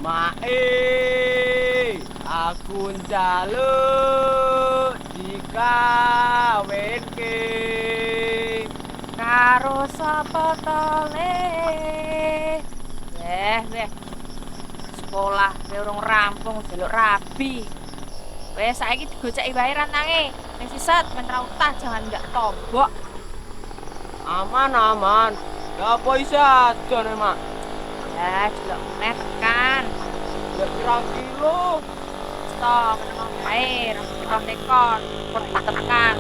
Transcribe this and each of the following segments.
Mae, aku njaluk dikawinke Karo sapa tole? Weh, sekolah kowe urung rampung njaluk rabi. Wes saiki digoceki wae rantange. Ning sisat men ra utah jangan enggak tobok. aman. Ya apa isi aja nih, Mak? Ya, jelok meneh tekan. Ya pirang kilo. Stop, meneng wae, ra tekon, pun tekan.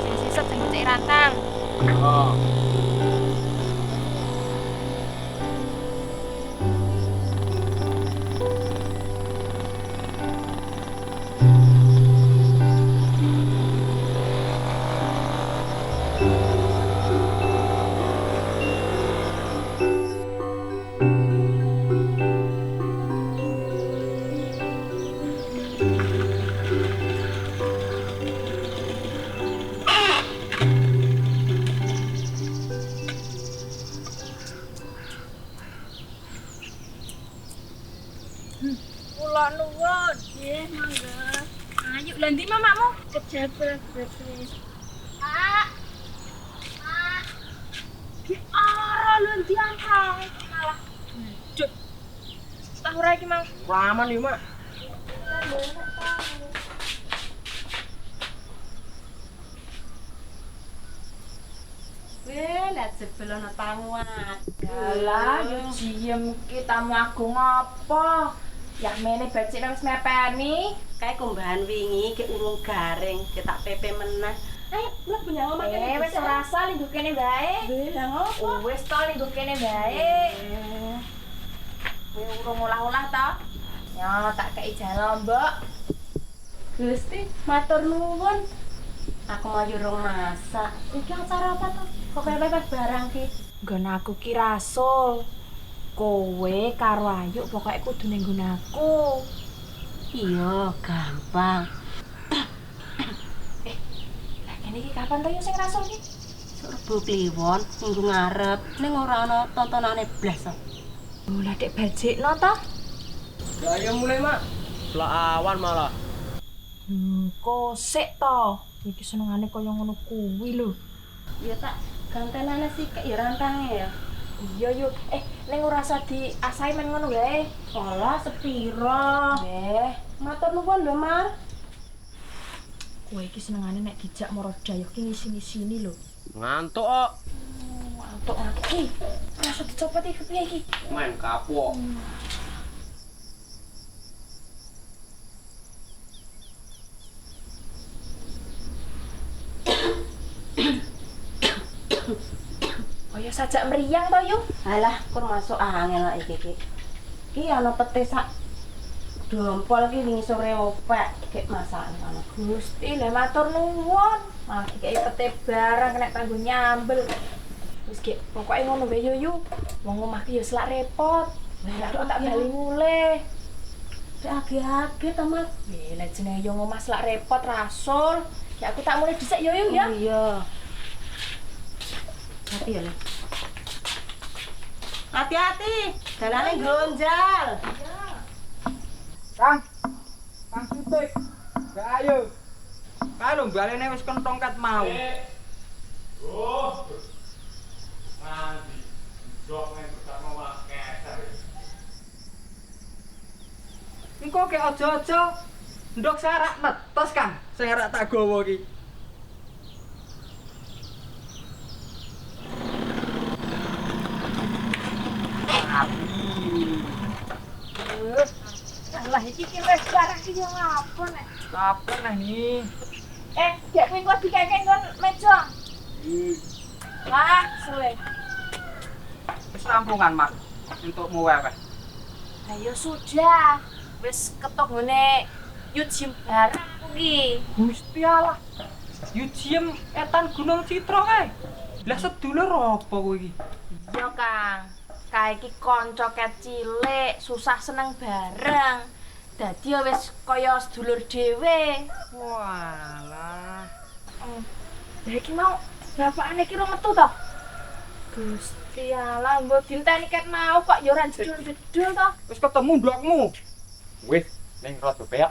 Sing sisat sing goceki rantang. Oh. Kula nuwun. Nggih, monggo. Ayo, lha ndi mamamu? Kejabat bersih. Pak. Pak. Ora lho ndi antang. Malah. Juk. Tahu ra iki mang. Raman nih, Mak. Weh, lihat sebelum tamu Alah, yo diem ki tamu agung apa? Ya mene becik wis mepeni. kayak kumbahan wingi ke urung garing, kita pepe meneh. Ayo, lu punya ngomong Wis ora usah linggo kene bae. Weh, lah ngopo? Wis to linggo kene bae. Kowe urung olah-olah to? Ya tak kei jalo, Mbok. Gusti, matur nuwun. Aku mau urung masak. Iki acara apa to? Kok pepe barang ki? Nggon aku ki rasul. Kowe karo Ayu pokoke kudu ning nggon aku. Iya, gampang. Lah kene iki kapan to yo sing rasul ki? Serbu kliwon minggu ngarep ning ora ana tontonane blas. Oh, lah dek bajikno to? Ya ayo mulai, Mak. Selak awan malah. Kosik to. Iki senengane kaya ngono kuwi lho. Ya tak gantenane sih kayak rantange ya. Iya yuk. Ning ora usah diasahi men ngono wae. Olah sepiro? Matur nuwun lho, Mar. Kowe iki senengane nek dijak mara dayoh ki ngisi-ngisini lho. Ngantuk kok. Antuk iki. Rasa dicopot iki piye iki? Main kapok. Kaya sajak mriyang to yuk. Alah, kur masuk angel lah iki. Iki ana pete sak dompol iki wingi sore opek kek masakan ana. Gusti, lah matur nuwun. Malah dikeki pete barang kena kanggo nyambel. Wis ki, pokoke ngono wae yo yu. Wong omah ki yo selak repot. Lah aku tak bali mulih. Age-age ta, Mar. Lah jenenge yo omah selak repot rasul. Ya aku tak mulih dhisik yo yu ya. Iya. Hati ya, Le. Hati-hati, dalane gonjal. Kang Sutik. Gak ayo. Kalau balene wis kentong kat mau. Oh. Mandi. Jok nek tak mau keser. Engko ke aja-aja ndok sarak netes, Kang. Sing arek tak gawa iki. Lah iki ki wis barang ki yo ngapa nek. Kapan nah nih? Gak kowe kok dikekek kon meja. Lah, suwe. Wis rampungan, Mak. Untukmu wae. Lah ya sudah. Wis ketok ngene Yujim barang kuwi. Gusti Allah. Yujiem etan Gunung Citra kae. Lah sedulur apa kowe iki? Iya, Kang. Kae iki kanca ket cilik, susah seneng bareng. Dadi ya wis kaya sedulur dhewe. Walah. Lah iki mau bapakane ki ro metu to? Gusti Allah, mbok dinteni ket mau kok ya ora jedul-jedul to. Wis ketemu ndokmu. Wis ning rada peak.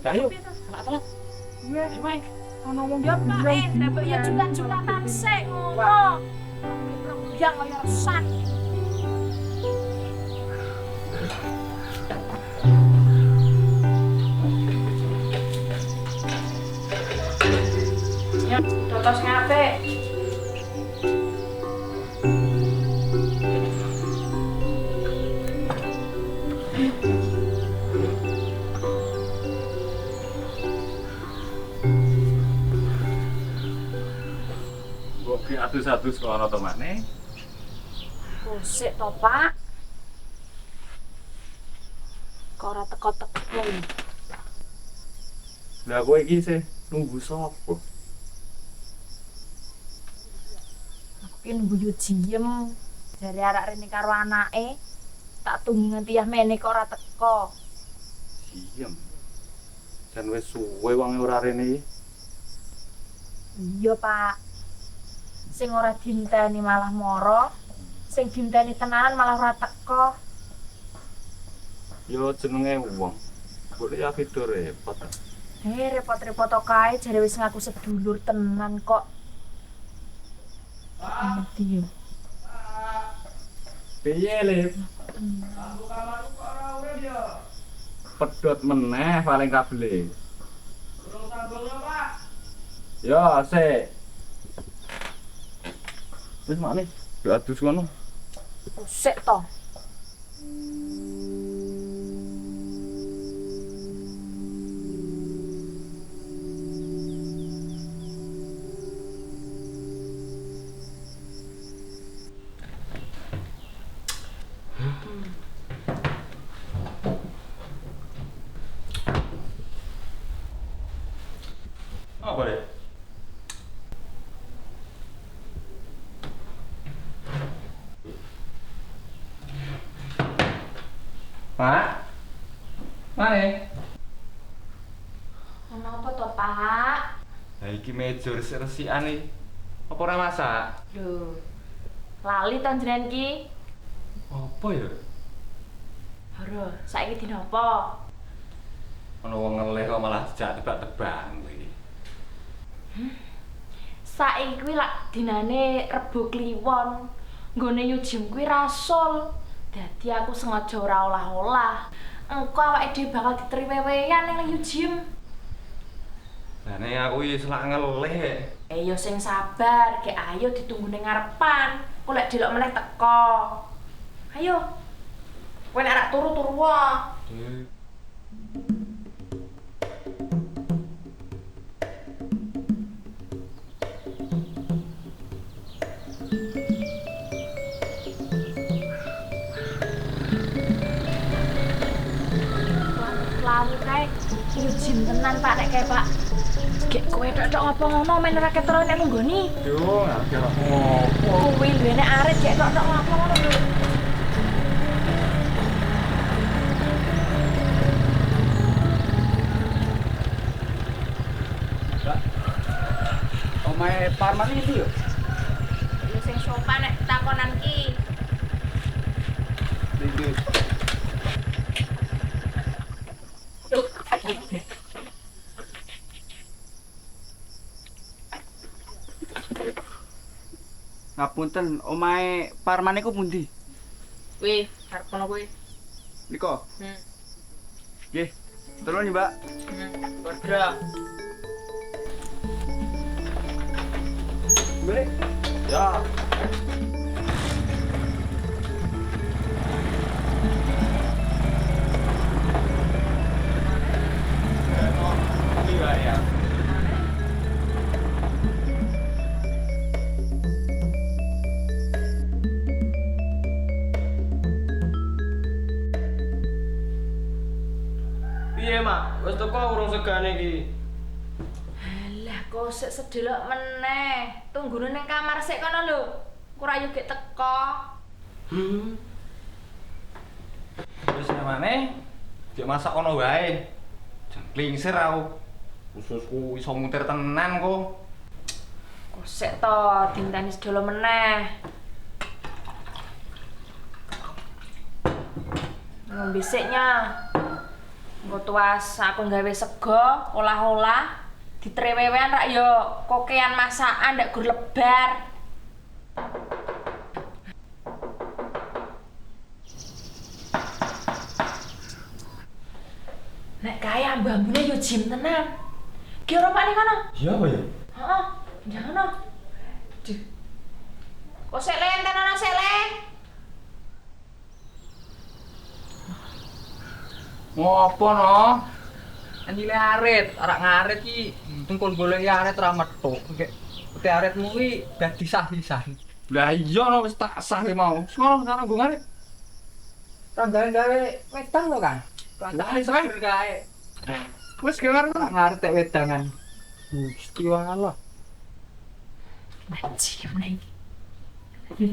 Ayo. Salat-salat. Wes wae. Ana wong Ya Pak, dapat ya julan-julatan sik ngono. Yang kaya resan. Ya, dotos ngapik. Mbok ki adus-adus kok ana to maneh. Sik to, Pak. Kok ora teko-teko. Lah kowe iki sih nunggu sapa? Ki nunggu yo diem. Jare arak rene karo anake. Tak tunggu nganti yah mene kok ora teko. Diem. Jan wis suwe wong ora rene iki. Iya, Pak. Sing ora dinteni malah moro. Sing dinteni tenanan malah ora teko. Yo jenenge wong. Boleh ya beda repot. Repot-repot kae jare wis ngaku sedulur tenan kok. Nanti yo. Piye, Lip? Pedhot meneh paling kabele. Durung sambungnya, Pak. Yo, sik. Wis makne, adus ngono. Sik to. Apa deh? Pak? Mana? Ono apa to, Pak? Lah iki meja resik-resikan iki. Apa ora masak? Lho. Lali to njenengan ki? Apa ya? Haro, saiki dina apa? Ono wong ngelih kok malah dijak tebak-tebakan iki. Saiki kuwi lak dinane Rebo Kliwon. Nggone Yujem kuwi rasul. Dadi aku sengaja ora olah-olah. Engko awake dhewe bakal ditriwewean ning Yujem. Lah nek aku wis lak ngelih. Ya sing sabar, gek ayo ditunggu ning ngarepan. Kok lek delok meneh teko. Ayo. Kowe nek arek turu-turu wae. Lalu kae Yujem tenan Pak nek kae Pak. Gek kowe tok apa ngono men ora ketara nek nunggoni. Yo, ngerti kok ngopo. Kuwi duwene arit gek tok apa ngono lho. Omahe Parman itu ya? Ya sing sopan nek takonan ki. Iki. Ngapunten, omahe Parman iku pundi? Kuwi arep kono kuwi. Nika. Nggih. Terus Mbak. Bodro. Balik. Ya. Ya. Piye, Mak? Wis teko urung segane iki. Alah, kok sik sedelok meneh. Tunggune ning kamar sik kono lho. Ora yo gek teko. Wis nemane jek masak kono wae. Jan klingsir aku. Ususku iso muter tenan kok. Kok sik to dinteni sedelo meneh. Bisiknya nggo tuas aku gawe sego, olah-olah, ditrewewean rak yo kokean masakan ndak gur lebar. Nek kaya bambune yo jim tenan. Ki ora pak ning kono. Iya apa ya? Heeh, jangan. Duh. Kok sik lenten ana sik le? Ngopo no? Anjile arit, arak ngarit ki tungkul golek arit ra metu. Pete aritmu ki dadi sah-sah. Lah iya no wis tak sah mau. Sekolah karo nggo ngarit. Gawe wedang to, Kang? Lah iso gawe. Wis gawe ngarit tek wedangan. Gusti Allah. Cium lagi.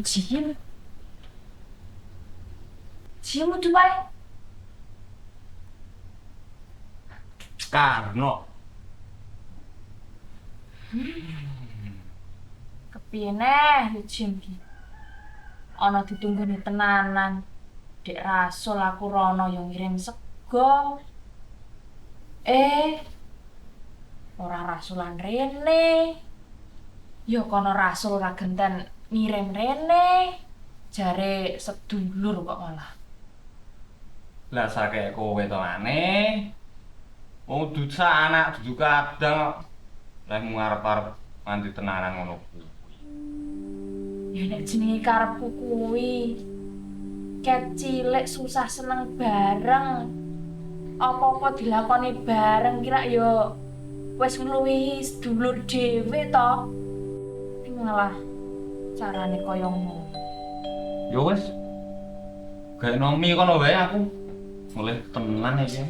Cium. Cium tuh baik. Karno. Kepiye neh cium ki? Ana ditunggoni tenanan. Dek Rasul aku rono yo ngirim sego. Ora rasulan rene. Yo kono Rasul ora genten ngirim rene. Jare sedulur kok malah. Lah sakek kowe to aneh. Wong dudu anak dudu kadang lek ngarep-arep nganti tenanan ngono kuwi. Ya nek jenenge karepku kuwi. Ket cilik susah seneng bareng. Apa-apa dilakoni bareng kira yo wis ngluwihi sedulur dhewe to. Malah carane kaya ngono. Ya wis. Gawe nomi kono wae aku. Mulih tenan iki.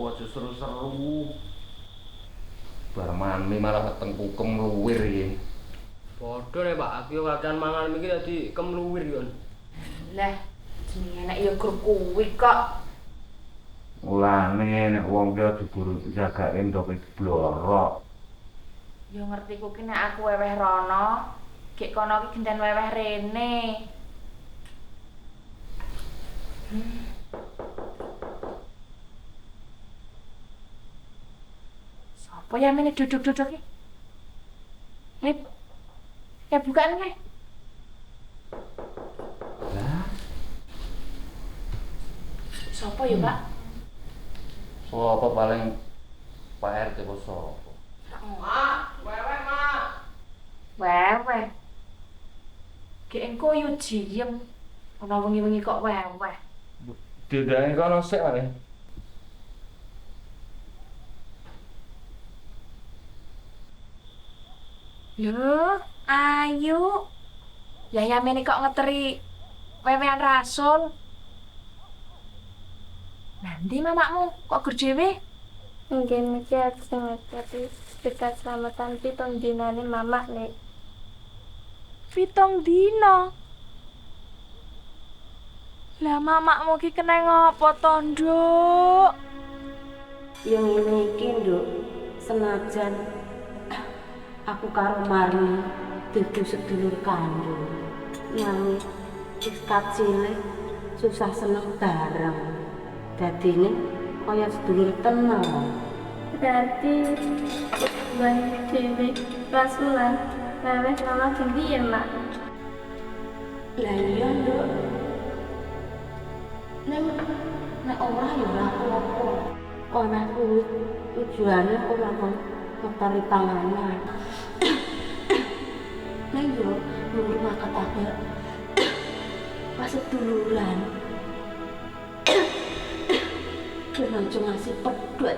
Aja seru-seru. Bar mami malah tengkukem luwir iki. Bodoh nih Pak, aku kakean mangan iki dadi kemluwir yo. Lah, jenenge enak ya gur kuwi kok. Mulane nek wong ki diburu jagake ndoke blorok. Ya ngerti ku ki nek aku weweh rono, gek kono ki genten weweh rene. Sopo ya mene duduk-duduk ki? Nih. Ya bukaan ki. Lah, Sopo ya, Pak? sapa paling Pak RT kok sapa? Mak, wewe Mak. Weweh. Gek engko yo jiem. Ana wengi-wengi kok weweh. Didane kono sik wae. Lho, ayo. Ya mene kok ngeteri wewehan Rasul. Nanti mamamu kok gur dhewe? Nggih mesti aku ngerti dekat selamatan pitung dinane mamah Nek. 7 dina. Lah mamakmu ki kena ngopo to, Nduk? Yang ngene iki, Nduk, senajan aku karo Marni dudu sedulur kandung. Nanging wis kacile susah seneng bareng. Dadine kaya sedulur tenan. Berarti bulan dewe rasulan wewe mama ganti ya mak. Lah iya, Nduk. Nek ora ya ora apa-apa. Ora kuwi tujuane ora mau ngetari panganan. Nek yo nunggu makatake pas seduluran. Jangan cuma ngasih pedot